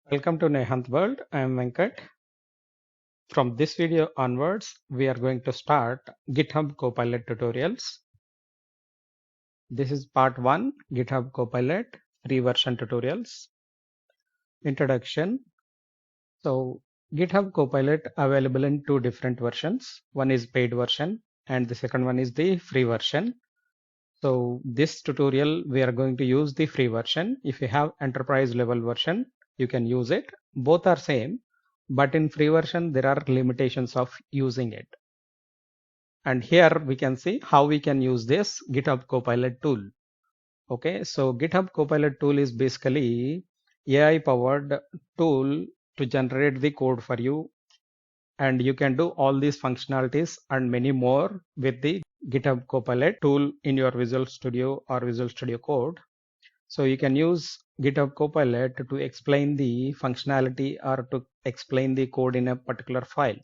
Welcome to Nehant World. I am Venkat. From this video onwards, we are going to start GitHub Copilot tutorials. This is part 1, GitHub Copilot free version tutorials. Introduction. So GitHub Copilot available in two different versions. One is paid version and the second one is the free version. So this tutorial, we are going to use the free version. If you have enterprise level version, you can use it. Both are same, but in free version, there are limitations of using it. And here we can see how we can use this GitHub Copilot tool. Okay, so GitHub Copilot tool is basically AI powered tool to generate the code for you. And you can do all these functionalities and many more with the GitHub Copilot tool in your Visual Studio or Visual Studio Code. So you can use GitHub Copilot to explain the functionality or to explain the code in a particular file.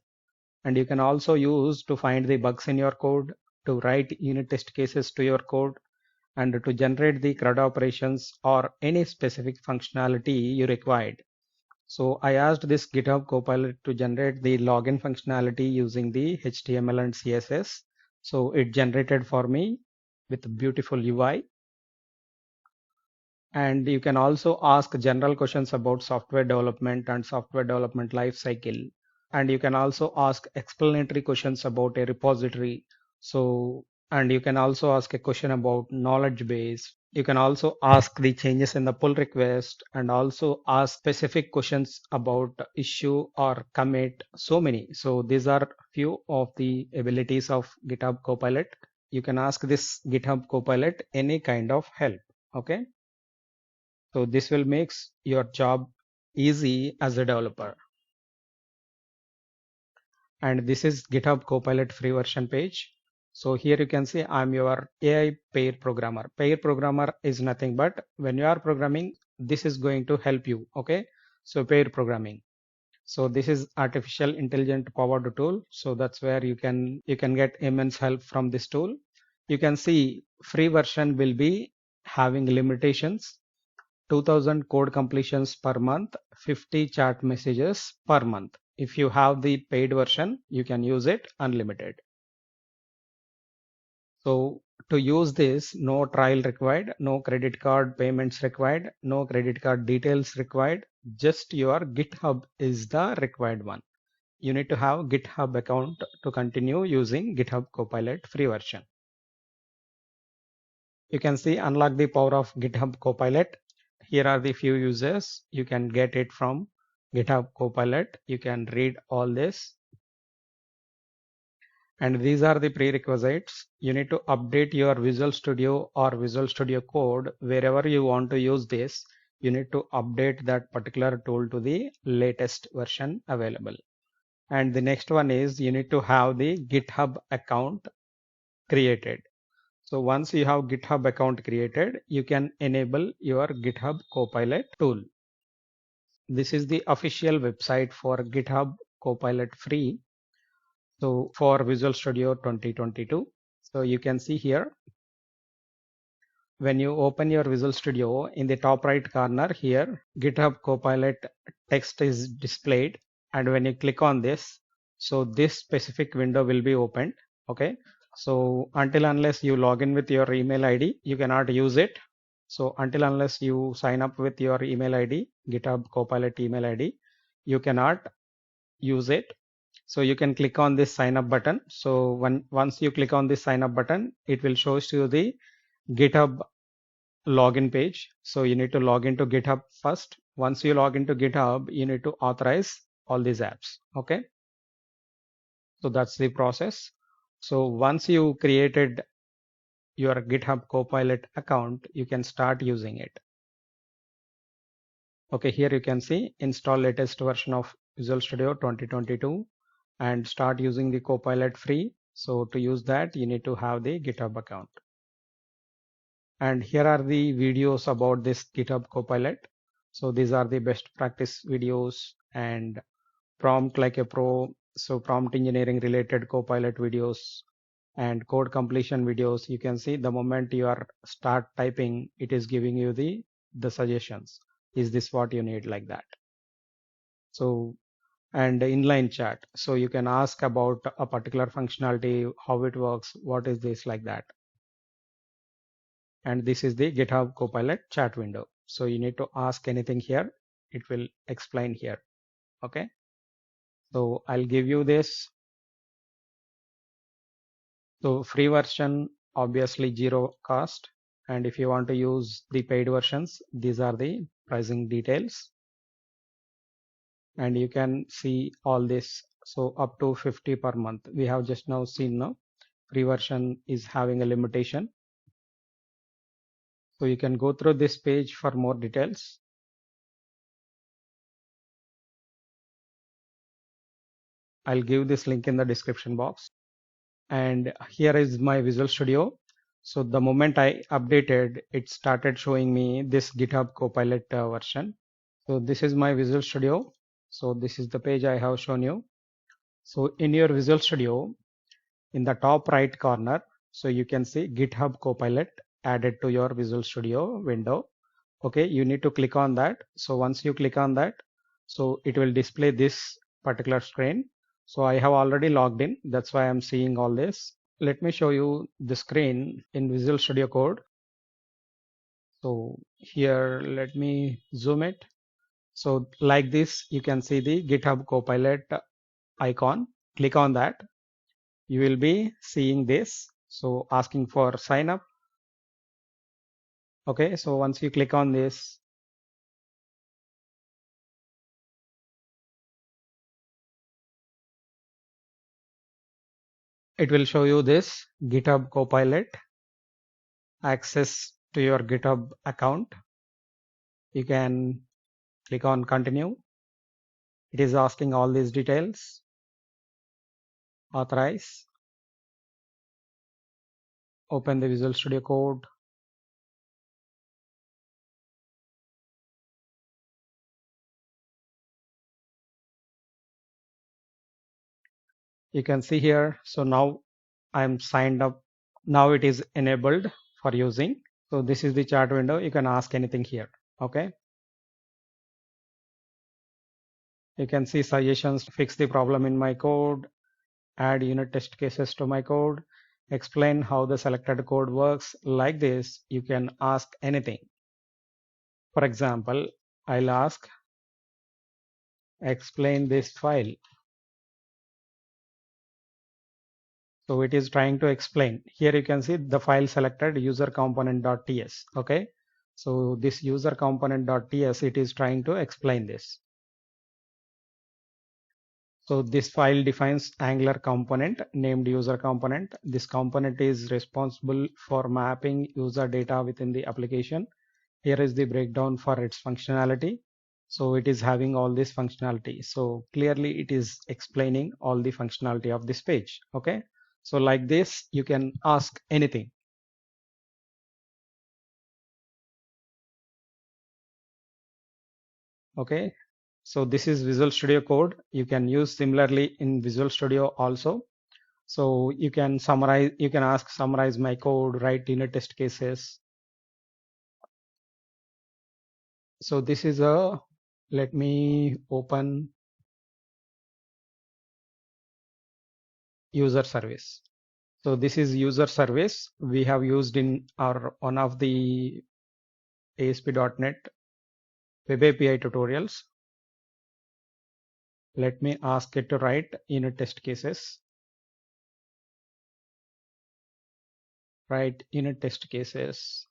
And you can also use to find the bugs in your code, to write unit test cases to your code, and to generate the CRUD operations or any specific functionality you required. So I asked this GitHub Copilot to generate the login functionality using the HTML and CSS. So it generated for me with a beautiful UI. And you can also ask general questions about software development and software development lifecycle. And you can also ask explanatory questions about a repository. And you can also ask a question about knowledge base. You can also ask the changes in the pull request and also ask specific questions about issue or commit. So many. So these are few of the abilities of GitHub Copilot. You can ask this GitHub Copilot any kind of help. Okay. So this will make your job easy as a developer. And this is GitHub Copilot free version page. So here you can see I'm your AI pair programmer. Pair programmer is nothing but when you are programming, this is going to help you. Okay. So pair programming. So this is artificial intelligent powered tool. So that's where you can get immense help from this tool. You can see free version will be having limitations. 2000 code completions per month, 50 chat messages per month. If you have the paid version, you can use it unlimited. So to use this, no trial required, no credit card payments required, no credit card details required. Just your GitHub is the required one. You need to have GitHub account to continue using GitHub Copilot free version. You can see unlock the power of GitHub Copilot. Here are the few uses. You can get it from GitHub Copilot. You can read all this. And these are the prerequisites. You need to update your Visual Studio or Visual Studio Code wherever you want to use this. You need to update that particular tool to the latest version available. And the next one is you need to have the GitHub account created. So once you have GitHub account created, you can enable your GitHub Copilot tool. This is the official website for GitHub Copilot free. So for Visual Studio 2022. So you can see here, when you open your Visual Studio, in the top right corner here, GitHub Copilot text is displayed. And when you click on this, so this specific window will be opened. Okay. So until unless you log in with your email ID, you cannot use it. So until unless you sign up with your email ID, GitHub Copilot email ID, you cannot use it. So you can click on this sign up button. So once you click on this sign up button, it will show you the GitHub login page. So you need to log into GitHub first. Once you log into GitHub, you need to authorize all these apps. Okay. So that's the process. So once you created your GitHub Copilot account, you can start using it. Okay, here you can see install latest version of Visual Studio 2022 and start using the Copilot free. So to use that, you need to have the GitHub account. And here are the videos about this GitHub Copilot. So these are the best practice videos and prompt like a pro. So prompt engineering related Copilot videos and code completion videos. You can see the moment you are start typing, it is giving you the suggestions. Is this what you need, like that? So, and inline chat. So you can ask about a particular functionality, how it works, what is this, like that. And this is the GitHub Copilot chat window. So you need to ask anything here. It will explain here. Okay. So I'll give you this. So free version, obviously zero cost. And if you want to use the paid versions, these are the pricing details. And you can see all this. So up to 50 per month. We have just now seen now free version is having a limitation. So you can go through this page for more details. I'll give this link in the description box. And here is my Visual Studio. So the moment I updated, it started showing me this GitHub Copilot version. So this is my Visual Studio. So this is the page I have shown you. So in your Visual Studio, in the top right corner, so you can see GitHub Copilot added to your Visual Studio window. Okay, you need to click on that. So once you click on that, so it will display this particular screen. So I have already logged in. That's why I'm seeing all this. Let me show you the screen in Visual Studio Code. So here, let me zoom it. So like this, you can see the GitHub Copilot icon. Click on that. You will be seeing this. So asking for sign up. Okay, so once you click on this, it will show you this GitHub Copilot access to your GitHub account. You can click on continue. It is asking all these details. Authorize. Open the Visual Studio Code. You can see here. So now I'm signed up. Now it is enabled for using. So this is the chat window. You can ask anything here. Okay. You can see suggestions, fix the problem in my code, add unit test cases to my code, explain how the selected code works. Like this, you can ask anything. For example, I'll ask, explain this file. So it is trying to explain. Here you can see the file selected user component.ts. Okay. So this user component.ts, it is trying to explain this. So this file defines Angular component named user component. This component is responsible for mapping user data within the application. Here is the breakdown for its functionality. So it is having all this functionality. So clearly it is explaining all the functionality of this page. Okay. So like this, you can ask anything. Okay. So this is Visual Studio Code. You can use similarly in Visual Studio also. So you can summarize, you can ask summarize my code, write unit test cases. So this is a, let me open user service. So this is user service we have used in our one of the ASP.NET Web API tutorials. Let me ask it to write unit test cases. Write unit test cases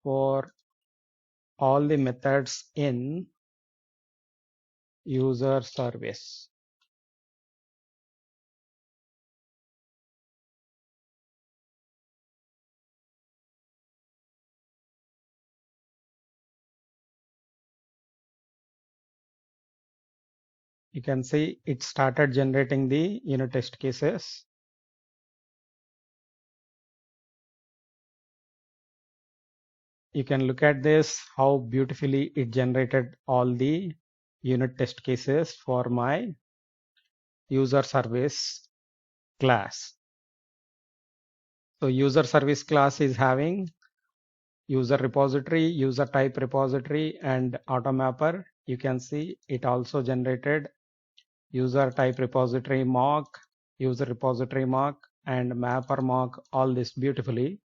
for all the methods in user service. You can see it started generating the unit test cases. You can look at this, how beautifully it generated all the unit test cases for my user service class. So user service class is having user repository, user type repository, and automapper. You can see it also generated user type repository mock, user repository mock, and mapper mock, all this beautifully.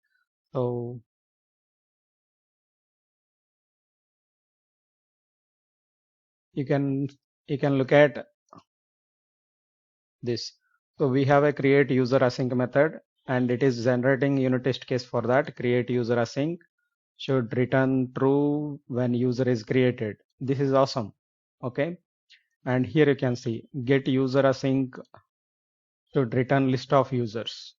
So you can look at this. So we have a create user async method, and it is generating unit test case for that. Create user async should return true when user is created. This is awesome. Okay. And here you can see get user async should return list of users.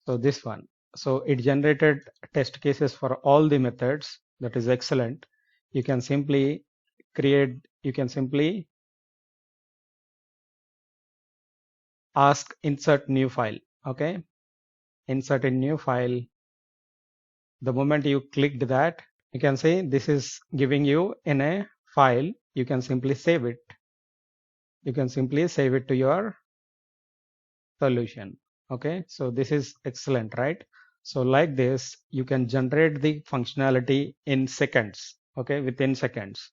So this one. So it generated test cases for all the methods. That is excellent. You can simply ask insert new file. Okay. Insert a new file. The moment you clicked that, you can see this is giving you in a file. You can simply save it. You can simply save it to your solution. Okay, so this is excellent, right? So like this, you can generate the functionality in seconds. Okay, within seconds.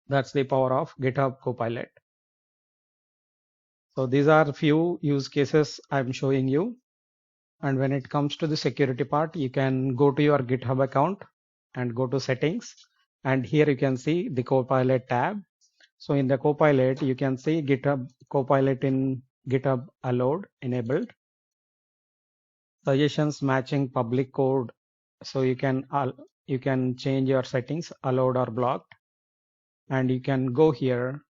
That's the power of GitHub Copilot. So these are few use cases I'm showing you. And when it comes to the security part, you can go to your GitHub account and go to settings. And here you can see the Copilot tab. So in the Copilot, you can see GitHub Copilot in GitHub allowed enabled. Suggestions matching public code. So you can change your settings allowed or blocked, and you can go here.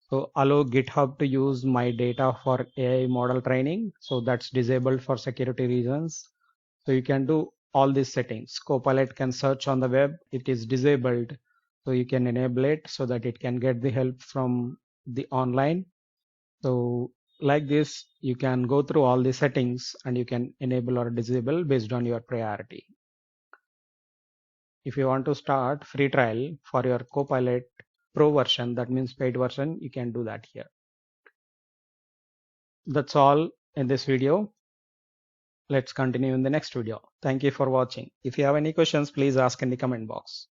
So allow GitHub to use my data for AI model training. So that's disabled for security reasons. So you can do all these settings. Copilot can search on the web. It is disabled. So you can enable it so that it can get the help from the online. So like this, you can go through all the settings and you can enable or disable based on your priority. If you want to start free trial for your Copilot Pro version, that means paid version, you can do that here. That's all in this video. Let's continue in the next video. Thank you for watching. If you have any questions, please ask in the comment box.